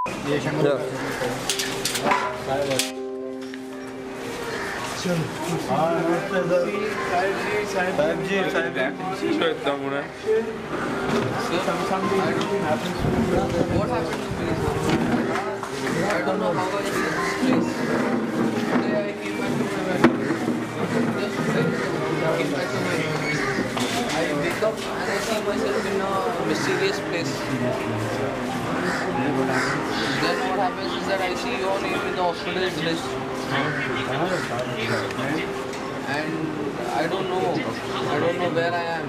What happened to me? I don't know how I reached this place. Today I came back to my bed. Just came back to my room. I wake up and I see myself in a mysterious place. Then what happens is that I see your name in the hospital's list. And I don't know where I am.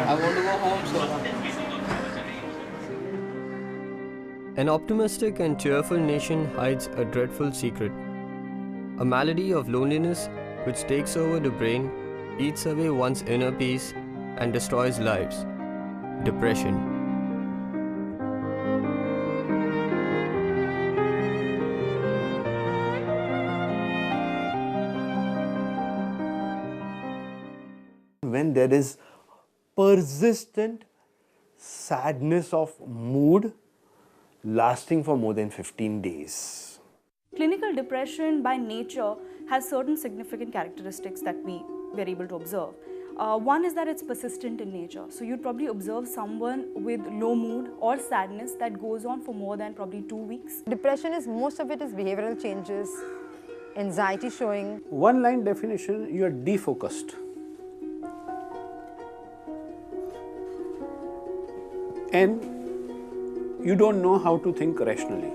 I want to go home, sir. An optimistic and cheerful nation hides a dreadful secret. A malady of loneliness which takes over the brain, eats away one's inner peace, and destroys lives. Depression. When there is persistent sadness of mood lasting for more than 15 days. Clinical depression by nature has certain significant characteristics that we were able to observe. One is that it's persistent in nature. So you'd probably observe someone with low mood or sadness that goes on for more than probably 2 weeks. Depression is, most of it is behavioral changes, anxiety showing. One line definition, you are defocused. And you don't know how to think rationally.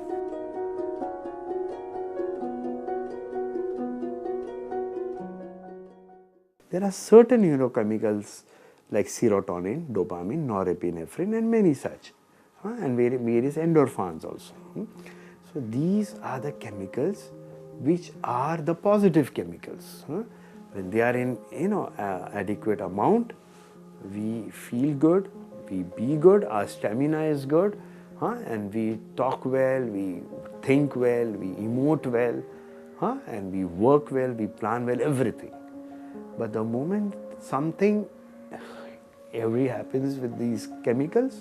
There are certain neurochemicals like serotonin, dopamine, norepinephrine and many such, and various endorphins also. So these are the chemicals which are the positive chemicals. When they are in adequate amount, we feel good, we be good, our stamina is good, and we talk well, we think well, we emote well, and we work well, we plan well, everything. But the moment something happens with these chemicals,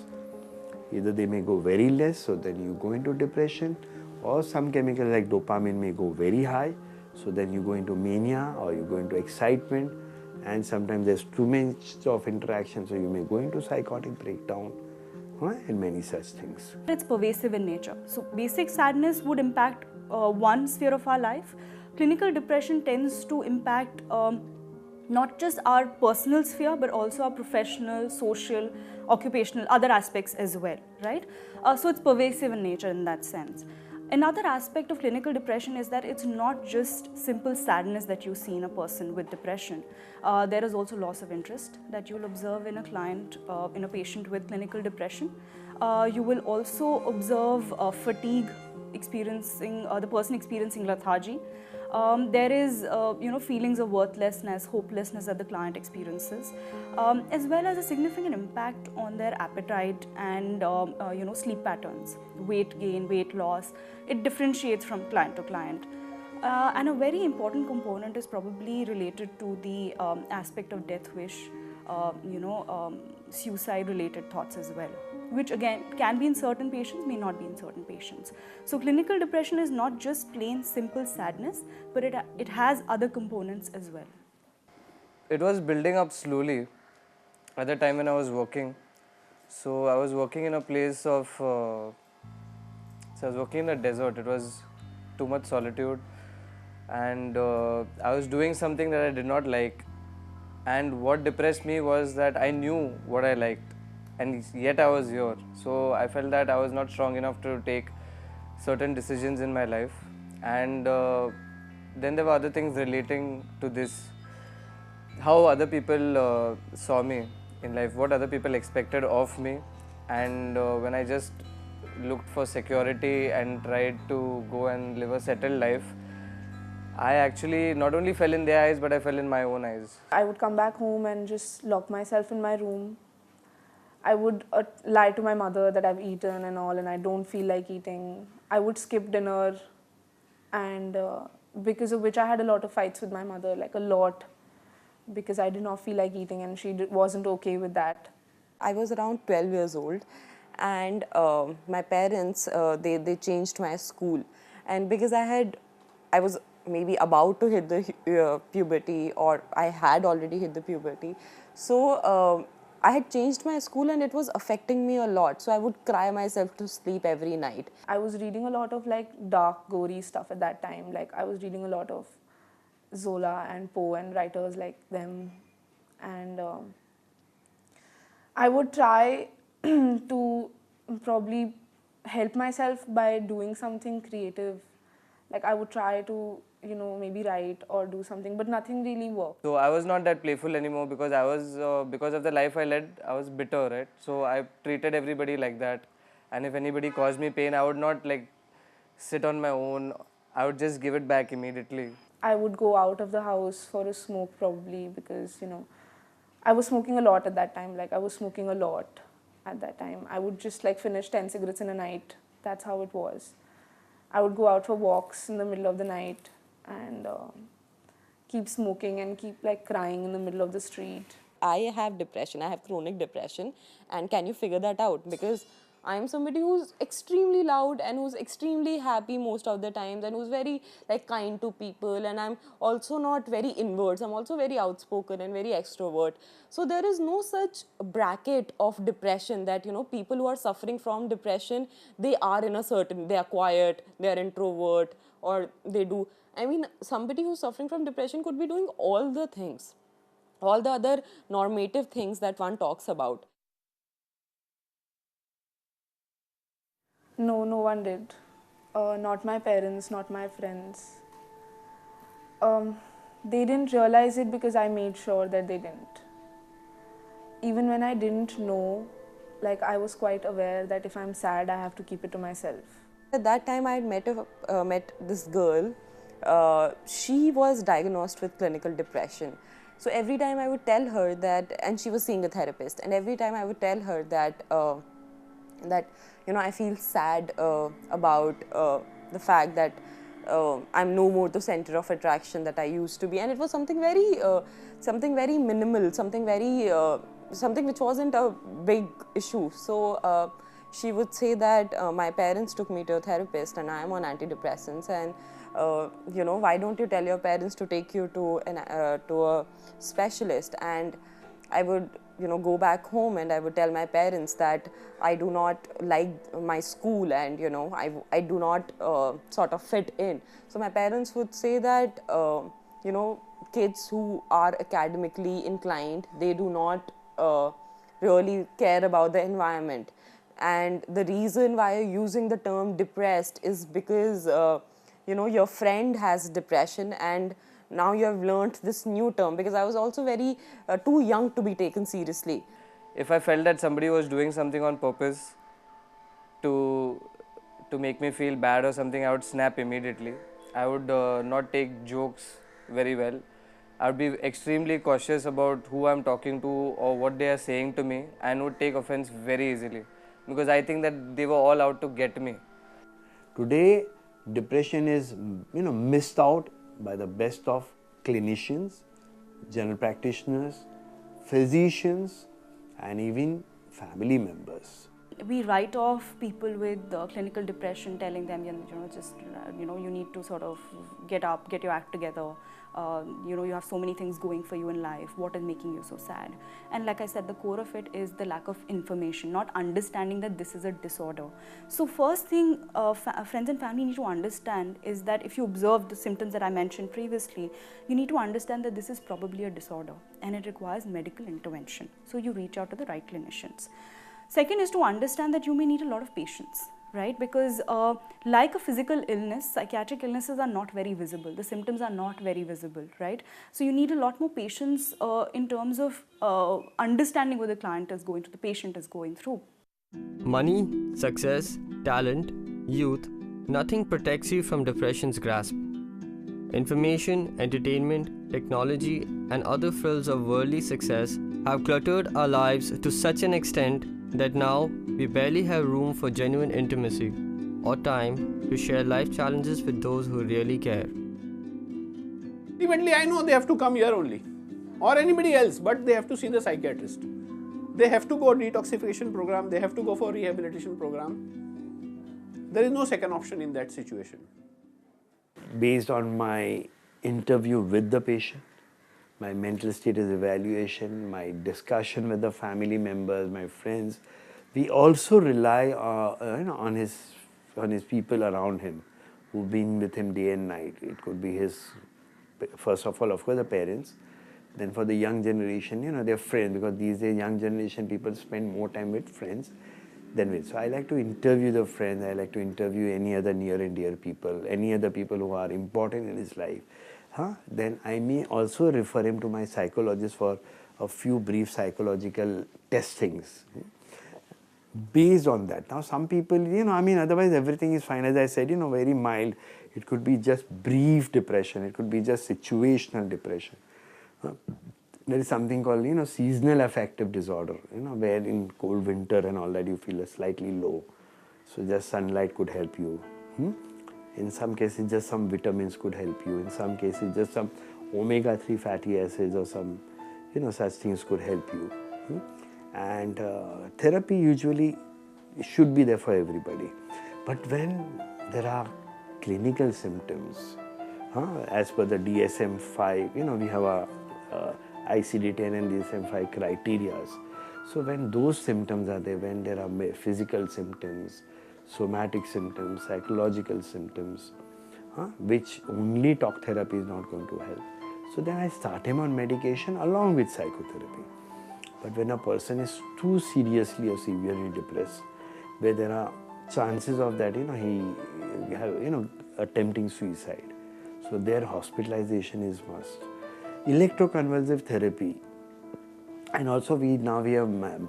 either they may go very less, so then you go into depression, or some chemicals like dopamine may go very high, so then you go into mania or you go into excitement, and sometimes there's too much of interaction, so you may go into psychotic breakdown and many such things. It's pervasive in nature. So basic sadness would impact one sphere of our life. Clinical depression tends to impact not just our personal sphere, but also our professional, social, occupational, other aspects as well, right? So it's pervasive in nature in that sense. Another aspect of clinical depression is that it's not just simple sadness that you see in a person with depression. There is also loss of interest that you'll observe in a client, in a patient with clinical depression. You will also observe fatigue, the person experiencing lethargy. There is, feelings of worthlessness, hopelessness that the client experiences, as well as a significant impact on their appetite and, sleep patterns, weight gain, weight loss. It differentiates from client to client. And a very important component is probably related to the aspect of death wish, suicide-related thoughts as well, which again can be in certain patients, may not be in certain patients. So clinical depression is not just plain simple sadness, but it has other components as well. It was building up slowly at the time when I was working. So I was working in a place of, I was working in a desert. It was too much solitude, and I was doing something that I did not like. And what depressed me was that I knew what I liked, and yet I was here. So I felt that I was not strong enough to take certain decisions in my life. And then there were other things relating to this, how other people saw me in life, what other people expected of me. And when I just looked for security and tried to go and live a settled life, I actually not only fell in their eyes, but I fell in my own eyes. I would come back home and just lock myself in my room. I would lie to my mother that I've eaten and all, and I don't feel like eating. I would skip dinner, and because of which I had a lot of fights with my mother, like a lot, because I did not feel like eating and she wasn't okay with that. I was around 12 years old, and my parents, they changed my school. And because I was maybe about to hit the puberty, or I had already hit the puberty, so I had changed my school and it was affecting me a lot. So I would cry myself to sleep every night. I was reading a lot of like dark, gory stuff at that time. Like I was reading a lot of Zola and Poe and writers like them, and I would try to probably help myself by doing something creative. Like I would try to, maybe write or do something, but nothing really worked. So I was not that playful anymore because I was because of the life I led, I was bitter, right? So I treated everybody like that, and if anybody caused me pain, I would not like sit on my own. I would just give it back immediately. I would go out of the house for a smoke probably because, I was smoking a lot at that time. Like I was smoking a lot at that time. I would just like finish 10 cigarettes in a night. That's how it was. I would go out for walks in the middle of the night and keep smoking and keep like crying in the middle of the street. I have depression, I have chronic depression, and can you figure that out? Because I'm somebody who's extremely loud and who's extremely happy most of the times and who's very like kind to people, and I'm also not very inwards, I'm also very outspoken and very extrovert. So there is no such bracket of depression that, people who are suffering from depression, they are quiet, they are introvert, or they do. I mean, somebody who's suffering from depression could be doing all the things, all the other normative things that one talks about. No, no one did. Not my parents, not my friends. They didn't realize it because I made sure that they didn't. Even when I didn't know, like I was quite aware that if I'm sad, I have to keep it to myself. At that time, I had met this girl. She was diagnosed with clinical depression. So every time I would tell her that, and she was seeing a therapist, and every time I would tell her that, I feel sad about the fact that I'm no more the center of attraction that I used to be, and it was something very minimal, something which wasn't a big issue. So she would say that my parents took me to a therapist and I am on antidepressants, and why don't you tell your parents to take you to a specialist? And I would go back home and I would tell my parents that I do not like my school, and I do not sort of fit in. So my parents would say that kids who are academically inclined, they do not really care about the environment, and the reason why you're using the term depressed is because your friend has depression, and now you have learnt this new term, because I was also very too young to be taken seriously. If I felt that somebody was doing something on purpose to make me feel bad or something, I would snap immediately. I would not take jokes very well. I would be extremely cautious about who I'm talking to or what they are saying to me, and would take offense very easily because I think that they were all out to get me. Today, depression is missed out by the best of clinicians, general practitioners, physicians, and even family members. We write off people with clinical depression, telling them, you need to sort of get up, get your act together. You have so many things going for you in life. What is making you so sad? And like I said, the core of it is the lack of information, not understanding that this is a disorder. So first thing friends and family need to understand is that if you observe the symptoms that I mentioned previously, you need to understand that this is probably a disorder and it requires medical intervention. So you reach out to the right clinicians. Second is to understand that you may need a lot of patience, right? Because like a physical illness, psychiatric illnesses are not very visible. The symptoms are not very visible, right? So you need a lot more patience in terms of understanding what the client is going through, the patient is going through. Money, success, talent, youth, nothing protects you from depression's grasp. Information, entertainment, technology, and other frills of worldly success have cluttered our lives to such an extent that now we barely have room for genuine intimacy or time to share life challenges with those who really care. Ultimately, I know they have to come here only, or anybody else, but they have to see the psychiatrist. they have to go detoxification program, they have to go for rehabilitation program. There is no second option in that situation. Based on my interview with the patient, my mental status evaluation, my discussion with the family members, my friends, we also rely on his people around him who've been with him day and night. It could be his, first of all, of course, the parents. Then for the young generation, their friends, because these days young generation people spend more time with friends than with. So I like to interview the friends, I like to interview any other near and dear people, any other people who are important in his life. Then I may also refer him to my psychologist for a few brief psychological testings. Based on that. Now some people, otherwise everything is fine. As I said, very mild. It could be just brief depression. It could be just situational depression. There is something called, seasonal affective disorder, where in cold winter and all that you feel slightly low. So just sunlight could help you. In some cases, just some vitamins could help you. In some cases, just some omega-3 fatty acids or some, such things could help you. And therapy usually should be there for everybody. But when there are clinical symptoms, as per the DSM-5, we have a ICD-10 and DSM-5 criteria. So when those symptoms are there, when there are physical symptoms, somatic symptoms, psychological symptoms, which only talk therapy is not going to help. So then I start him on medication along with psychotherapy. But when a person is too seriously or severely depressed, where there are chances of that, attempting suicide, so their hospitalization is must. Electroconvulsive therapy, and also now we have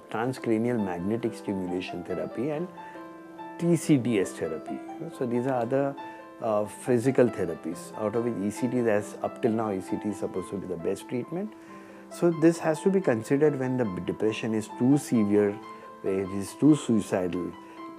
transcranial magnetic stimulation therapy and TCDS therapy. So these are other physical therapies, out of which ECT, as up till now ECT is supposed to be the best treatment. So this has to be considered when the depression is too severe, where it is too suicidal,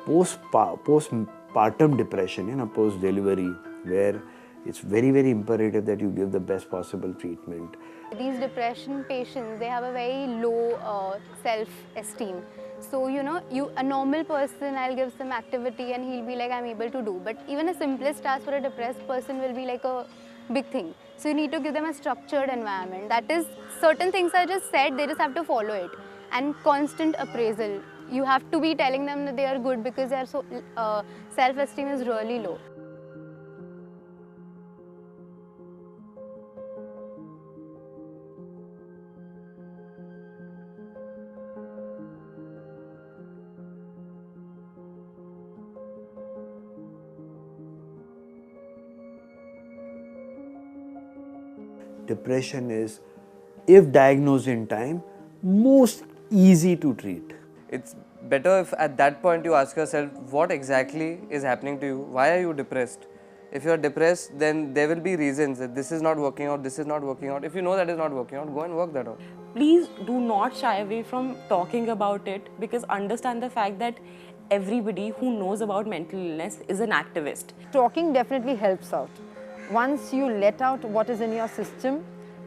postpartum depression, post-delivery, where it's very, very imperative that you give the best possible treatment. These depression patients, they have a very low self-esteem. So, a normal person, I'll give some activity and he'll be like, I'm able to do. But even a simplest task for a depressed person will be like a big thing. So you need to give them a structured environment. That is, certain things are just said, they just have to follow it. And constant appraisal. You have to be telling them that they are good because their self-esteem is really low. Depression is, if diagnosed in time, most easy to treat. It's better if at that point you ask yourself, what exactly is happening to you? Why are you depressed? If you are depressed, then there will be reasons that this is not working out, this is not working out. If you know that is not working out, go and work that out. Please do not shy away from talking about it, because understand the fact that everybody who knows about mental illness is an activist. Talking definitely helps out. Once you let out what is in your system,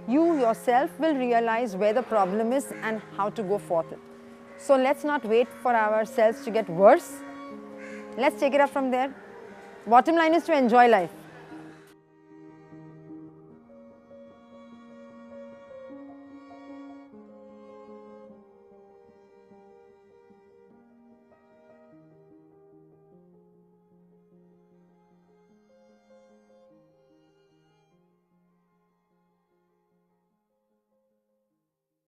you yourself will realize where the problem is and how to go forth it. So let's not wait for ourselves to get worse. Let's take it up from there. Bottom line is to enjoy life.